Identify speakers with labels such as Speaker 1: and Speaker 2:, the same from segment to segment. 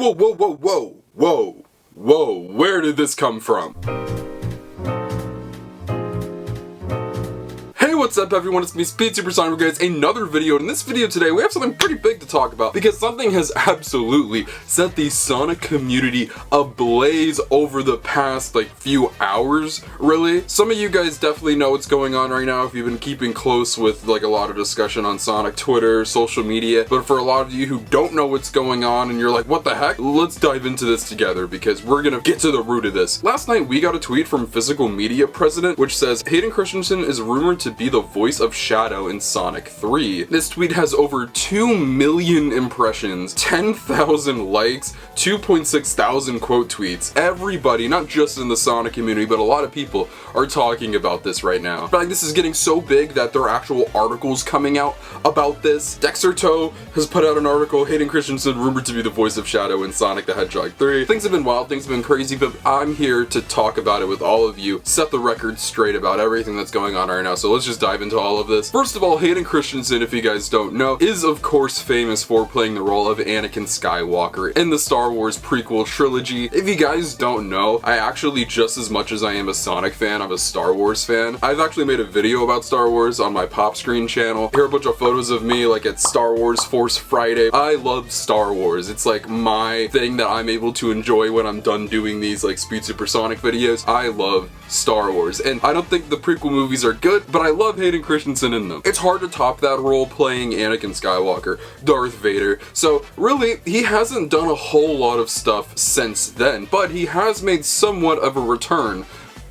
Speaker 1: whoa, whoa, whoa, whoa, whoa, whoa, where did this come from? Hey, what's up everyone, it's me, SpeedSuperSonic, guys, another video. In this video today, we have something pretty big to talk about because something has absolutely set the Sonic community ablaze over the past, few hours, really. Some of you guys definitely know what's going on right now if you've been keeping close with, a lot of discussion on Sonic Twitter, social media, but for a lot of you who don't know what's going on and you're like, what the heck? Let's dive into this together because we're gonna get to the root of this. Last night, we got a tweet from Physical Media President, which says, Hayden Christensen is rumored to be the voice of Shadow in Sonic 3. This tweet has over 2 million impressions, 10,000 likes, 2.6 thousand quote tweets. Everybody, not just in the Sonic community, but a lot of people are talking about this right now. In fact, this is getting so big that there are actual articles coming out about this. Dexter Toe has put out an article, Hayden Christensen rumored to be the voice of Shadow in Sonic the Hedgehog 3. Things have been wild, things have been crazy, but I'm here to talk about it with all of you, set the record straight about everything that's going on right now. So let's just dive into all of this. First of all, Hayden Christensen, if you guys don't know, is of course famous for playing the role of Anakin Skywalker in the Star Wars prequel trilogy. If you guys don't know, I actually, just as much as I am a Sonic fan, I'm a Star Wars fan. I've actually made a video about Star Wars on my Pop Screen channel. Here are a bunch of photos of me at Star Wars Force Friday. I love Star Wars. It's my thing that I'm able to enjoy when I'm done doing these SpeedSuperSonic videos. I love Star Wars, and I don't think the prequel movies are good, but I love Hayden Christensen in them. It's hard to top that role playing Anakin Skywalker, Darth Vader, so really, he hasn't done a whole lot of stuff since then, but he has made somewhat of a return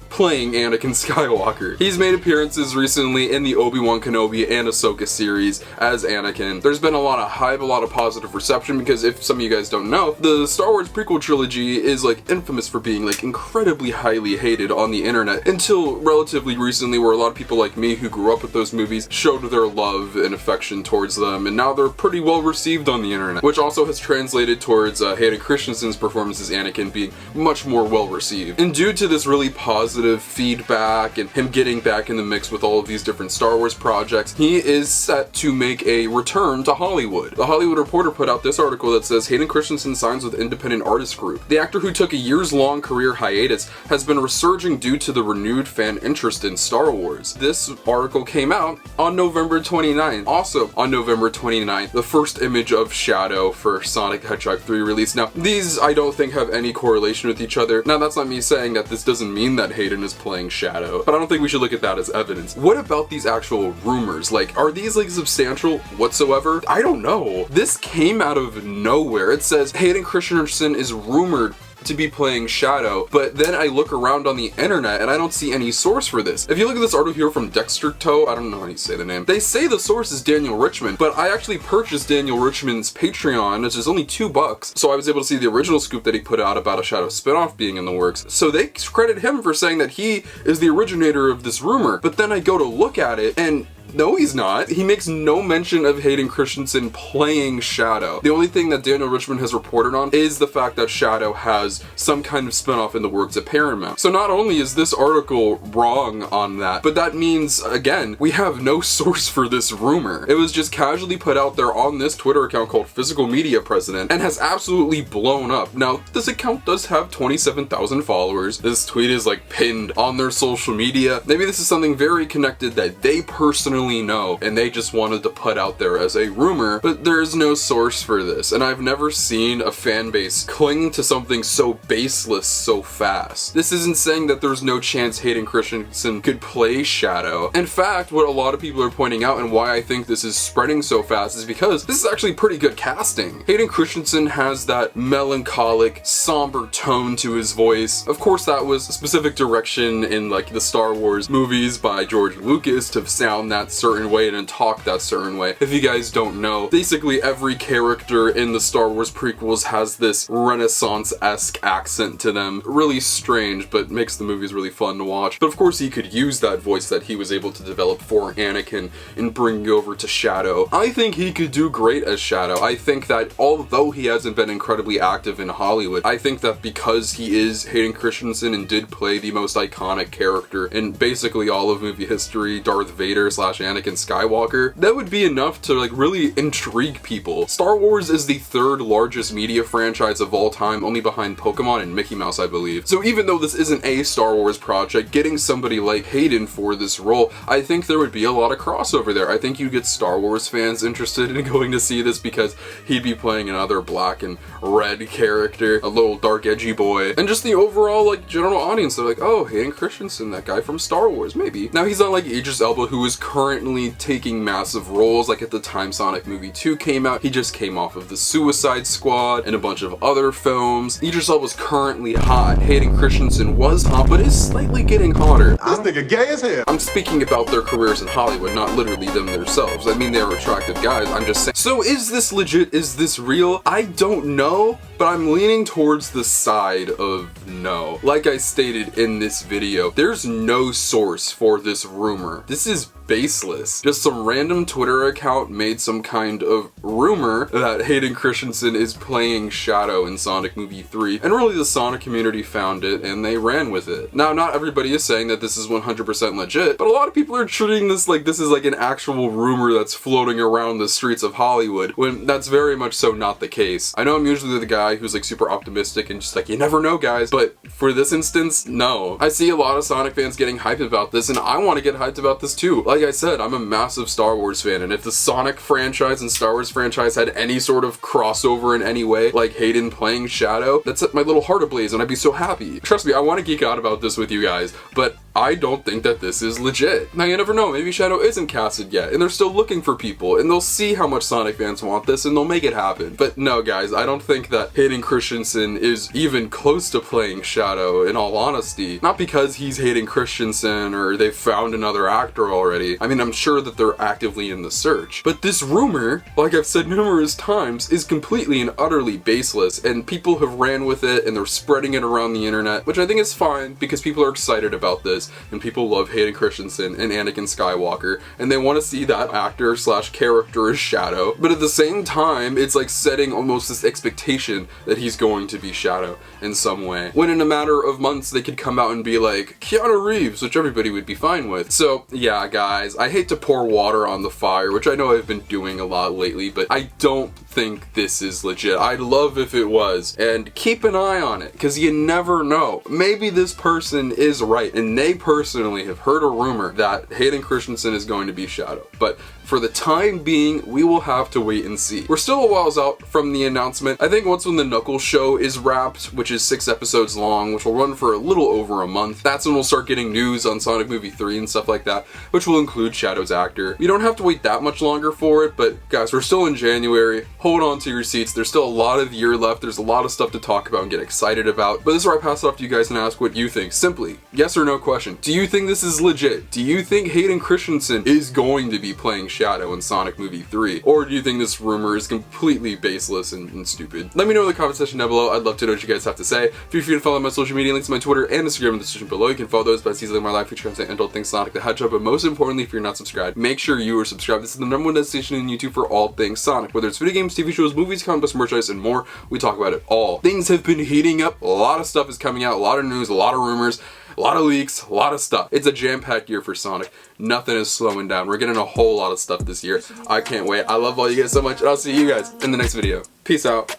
Speaker 1: playing Anakin Skywalker. He's made appearances recently in the Obi-Wan Kenobi and Ahsoka series as Anakin. There's been a lot of hype, a lot of positive reception, because if some of you guys don't know, the Star Wars prequel trilogy is infamous for being incredibly highly hated on the internet until relatively recently, where a lot of people like me who grew up with those movies showed their love and affection towards them, and now they're pretty well received on the internet, which also has translated towards Hayden Christensen's performance as Anakin being much more well received. And due to this really positive feedback and him getting back in the mix with all of these different Star Wars projects, he is set to make a return to Hollywood. The Hollywood Reporter put out this article that says Hayden Christensen signs with independent artist group. The actor, who took a years-long career hiatus, has been resurging due to the renewed fan interest in Star Wars. This article came out on November 29th. Also on November 29th, the first image of Shadow for Sonic the Hedgehog 3 released. Now, these I don't think have any correlation with each other. Now, that's not me saying that this doesn't mean that Hayden is playing Shadow, but I don't think we should look at that as evidence. What about these actual rumors? Are these substantial whatsoever? I don't know. This came out of nowhere. It says Hayden Christensen is rumored to be playing Shadow, but then I look around on the internet and I don't see any source for this. If you look at this article here from Dexter Toe, I don't know how you say the name, they say the source is Daniel Richmond, but I actually purchased Daniel Richmond's Patreon, which is only $2, so I was able to see the original scoop that he put out about a Shadow spinoff being in the works. So they credit him for saying that he is the originator of this rumor, but then I go to look at it and no, he's not. He makes no mention of Hayden Christensen playing Shadow. The only thing that Daniel Richmond has reported on is the fact that Shadow has some kind of spinoff in the works at Paramount. So not only is this article wrong on that, but that means, again, we have no source for this rumor. It was just casually put out there on this Twitter account called Physical Media President and has absolutely blown up. Now, this account does have 27,000 followers. This tweet is pinned on their social media. Maybe this is something very connected that they personally know and they just wanted to put out there as a rumor, but there is no source for this, and I've never seen a fan base cling to something so baseless so fast. This isn't saying that there's no chance Hayden Christensen could play Shadow. In fact, what a lot of people are pointing out and why I think this is spreading so fast is because this is actually pretty good casting. Hayden Christensen has that melancholic, somber tone to his voice. Of course, that was a specific direction in the Star Wars movies by George Lucas to sound that certain way and talk that certain way. If you guys don't know, basically every character in the Star Wars prequels has this Renaissance-esque accent to them. Really strange, but makes the movies really fun to watch. But of course he could use that voice that he was able to develop for Anakin and bring over to Shadow. I think he could do great as Shadow. I think that although he hasn't been incredibly active in Hollywood, I think that because he is Hayden Christensen and did play the most iconic character in basically all of movie history, Darth Vader / Anakin Skywalker, that would be enough to like really intrigue people. Star Wars is the third largest media franchise of all time, only behind Pokemon and Mickey Mouse, I believe. So even though this isn't a Star Wars project, getting somebody like Hayden for this role, I think there would be a lot of crossover there. I think you get Star Wars fans interested in going to see this because he'd be playing another black and red character, a little dark edgy boy, and just the overall like general audience, they're like, oh, Hayden Christensen, that guy from Star Wars, maybe. Now he's not like Idris Elba, who is currently taking massive roles. Like at the time Sonic Movie 2 came out, he just came off of the Suicide Squad and a bunch of other films. Idris Elba's currently hot. Hayden Christensen was hot, but is slightly getting hotter.
Speaker 2: This nigga gay as hell.
Speaker 1: I'm speaking about their careers in Hollywood, not literally them themselves. I mean, they're attractive guys, I'm just saying. So is this legit? Is this real? I don't know, but I'm leaning towards the side of no. Like I stated in this video, there's no source for this rumor. This is baseless. Just some random Twitter account made some kind of rumor that Hayden Christensen is playing Shadow in Sonic Movie 3, and really the Sonic community found it and they ran with it. Now, not everybody is saying that this is 100% legit, but a lot of people are treating this like this is like an actual rumor that's floating around the streets of Hollywood, when that's very much so not the case. I know I'm usually the guy who's like super optimistic and just like, you never know guys, but for this instance, no. I see a lot of Sonic fans getting hyped about this, and I want to get hyped about this too. Like I said, I'm a massive Star Wars fan, and if the Sonic franchise and Star Wars franchise had any sort of crossover in any way, like Hayden playing Shadow, that set my little heart ablaze and I'd be so happy. Trust me, I want to geek out about this with you guys, but I don't think that this is legit. Now you never know, maybe Shadow isn't casted yet, and they're still looking for people, and they'll see how much Sonic fans want this, and they'll make it happen. But no guys, I don't think that Hayden Christensen is even close to playing Shadow, in all honesty. Not because he's Hayden Christensen, or they've found another actor already. I mean, I'm sure that they're actively in the search. But this rumor, like I've said numerous times, is completely and utterly baseless, and people have ran with it, and they're spreading it around the internet, which I think is fine, because people are excited about this, and people love Hayden Christensen and Anakin Skywalker, and they want to see that actor slash character as Shadow. But at the same time, it's like setting almost this expectation that he's going to be Shadow in some way, when in a matter of months they could come out and be like Keanu Reeves, which everybody would be fine with. So yeah guys, I hate to pour water on the fire, which I know I've been doing a lot lately, but I don't think this is legit. I'd love if it was, and keep an eye on it, because you never know. Maybe this person is right, and they personally have heard a rumor that Hayden Christensen is going to be Shadow. But for the time being, we will have to wait and see. We're still a whiles out from the announcement. I think once when the Knuckles show is wrapped, which is 6 episodes long, which will run for a little over a month, that's when we'll start getting news on Sonic Movie 3 and stuff like that, which will include Shadow's actor. You don't have to wait that much longer for it, but guys, we're still in January. Hold on to your seats. There's still a lot of year left. There's a lot of stuff to talk about and get excited about. But this is where I pass it off to you guys and ask what you think. Simply, yes or no question. Do you think this is legit? Do you think Hayden Christensen is going to be playing Shadow in Sonic Movie 3? Or do you think this rumor is completely baseless and stupid? Let me know in the comment section down below. I'd love to know what you guys have to say. Feel free to follow my social media links to my Twitter and Instagram in the description below. You can follow those by easily my live feature content and adult things Sonic the Hedgehog. But most importantly, if you're not subscribed, make sure you are subscribed. This is the #1 destination in YouTube for all things Sonic. Whether it's video games, TV shows, movies, comic books, merchandise, and more, we talk about it all. Things have been heating up. A lot of stuff is coming out. A lot of news, a lot of rumors, a lot of leaks, a lot of stuff. It's a jam-packed year for Sonic. Nothing is slowing down. We're getting a whole lot of stuff this year. I can't wait. I love all you guys so much, and I'll see you guys in the next video. Peace out.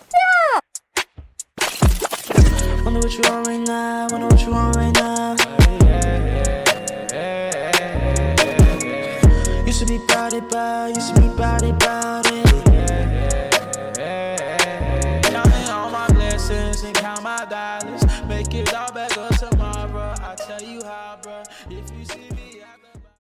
Speaker 3: Wonder what you want right now, wonder what you want right now. Used to be body bad, used to be body body. Counting all my blessings and count my dollars. Make it all better tomorrow. I'll tell you how, bro. If you see me